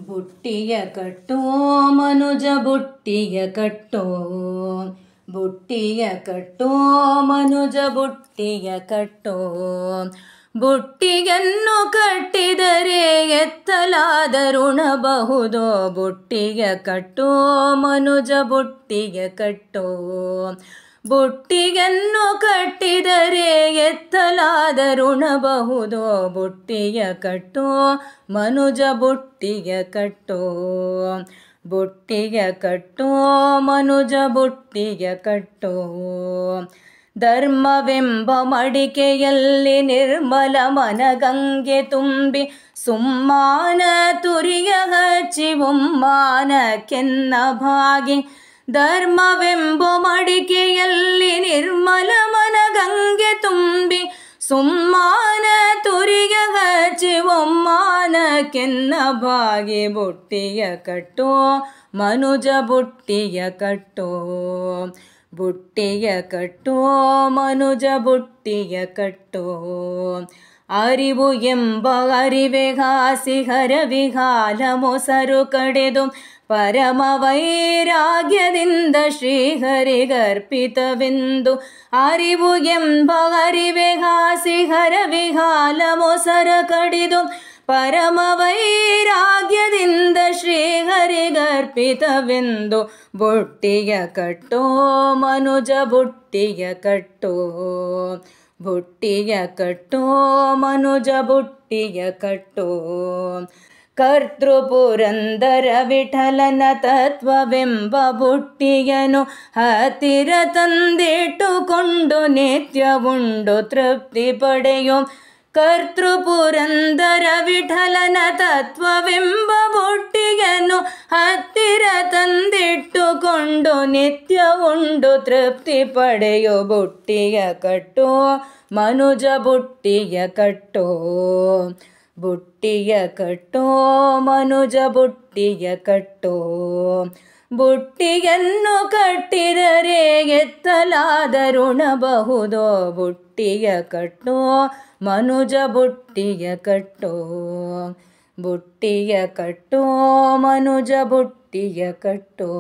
ಬುಟ್ಟಿಯ ಕಟ್ಟೋ ಮನುಜ ಬುಟ್ಟಿಯ ಕಟ್ಟೋ, ಬುಟ್ಟಿಯ ಕಟ್ಟೋ ಮನುಜ ಬುಟ್ಟಿಯ ಕಟ್ಟೋ. ಬುಟ್ಟಿಯನ್ನು ಕಟ್ಟಿದರೆ ಎತ್ತಲಾದರುಣಬಹುದೋ, ಬುಟ್ಟಿಯ ಕಟ್ಟೋ ಮನುಜ ಬುಟ್ಟಿಯ ಕಟ್ಟೋ. ಬುಟ್ಟಿಯನ್ನು ಕಟ್ಟಿದರೆ ಎತ್ತಲಾದರುಣಬಹುದೋ, ಬುಟ್ಟಿಯ ಕಟ್ಟೋ ಮನುಜ ಬುಟ್ಟಿಯ ಕಟ್ಟೋ. ಬುಟ್ಟಿಯ ಕಟ್ಟೋ ಮನುಜ ಬುಟ್ಟಿಯ ಕಟ್ಟೋ. ಧರ್ಮವೆಂಬ ಮಡಿಕೆಯಲ್ಲಿ ನಿರ್ಮಲ ಮನಗಂಗೆ ತುಂಬಿ, ಸುಮ್ಮಾನ ತುರಿಯ ಹಚ್ಚಿ ಉಮ್ಮಾನ ಕೆನ್ನ ಭಾಗಿ. ಧರ್ಮವೆಂಬ ಮಡಿಕೆಯಲ್ಲಿ ನಿರ್ಮಲ ಮನಗಂಗೆ ತುಂಬಿ, ಸುಮ್ಮಾನ ತುರಿಯ ಹಚ್ಚಿ ಒಮ್ಮಾನ ಕೆನ್ನ ಭಾಗಿ. ಬುಟ್ಟಿಯ ಕಟ್ಟೋ ಮನುಜ ಬುಟ್ಟಿಯ ಕಟ್ಟೋ. ಬುಟ್ಟಿಯ ಕಟ್ಟೋ ಮನುಜ ಬುಟ್ಟಿಯ ಕಟ್ಟೋ. ಅರಿವು ಎಂಬ ಅರಿವೆ ಹಾಸಿ ಹರವಿಹಾಲ ಮೊಸರು ಕಡೆದು, ಪರಮ ವೈರಾಗ್ಯದಿಂದ ಶ್ರೀಹರಿಗರ್ಪಿತವೆಂದು. ಅರಿವು ಎಂಬ ಅರಿವೆ ಹಾಸಿ ಹರವಿಹಾಲ ಮೊಸರ ಕಡಿದು, ಪರಮ ವೈರಾಗ್ಯದಿಂದ ಶ್ರೀಹರಿಗರ್ಪಿತವೆಂದು. ಬುಟ್ಟಿಯ ಕಟ್ಟೋ ಮನುಜ ಬುಟ್ಟಿಯ ಕಟ್ಟೋ. ಬುಟ್ಟಿಯ ಕಟ್ಟೋ ಮನುಜ ಬುಟ್ಟಿಯ ಕಟ್ಟೋ. ಕರ್ತೃ ಪುರಂದರ ವಿಠಲನ ತತ್ವವೆಂಬ ಬುಟ್ಟಿಯನು ಹತ್ತಿರ ತಂದಿಟ್ಟುಕೊಂಡು ನಿತ್ಯ ಉಂಡು ತೃಪ್ತಿ ಪಡೆಯೋ. ಕರ್ತೃ ಪುರಂದರ ವಿಠಲನ ತತ್ವವೆಂಬ ಬುಟ್ಟಿಯನ್ನು ಹತ್ತಿರ ತಂದಿಟ್ಟುಕೊಂಡು ನಿತ್ಯ ಉಂಡು ತೃಪ್ತಿ ಪಡೆಯೋ. ಬುಟ್ಟಿಯ ಕಟ್ಟೋ ಮನುಜ ಬುಟ್ಟಿಯ ಕಟ್ಟೋ. ಬುಟ್ಟಿಯ ಕಟ್ಟೋ ಮನುಜ ಬುಟ್ಟಿಯ ಕಟ್ಟೋ. ಬುಟ್ಟಿಯನ್ನು ಕಟ್ಟಿದರೆ ಎತ್ತಲಾದರುಣಬಹುದೋ, ಬುಟ್ಟಿಯ ಕಟ್ಟೋ ಮನುಜ ಬುಟ್ಟಿಯ ಕಟ್ಟೋ. ಬುಟ್ಟಿಯ ಕಟ್ಟೋ ಮನುಜ ಬುಟ್ಟಿಯ ಕಟ್ಟೋ.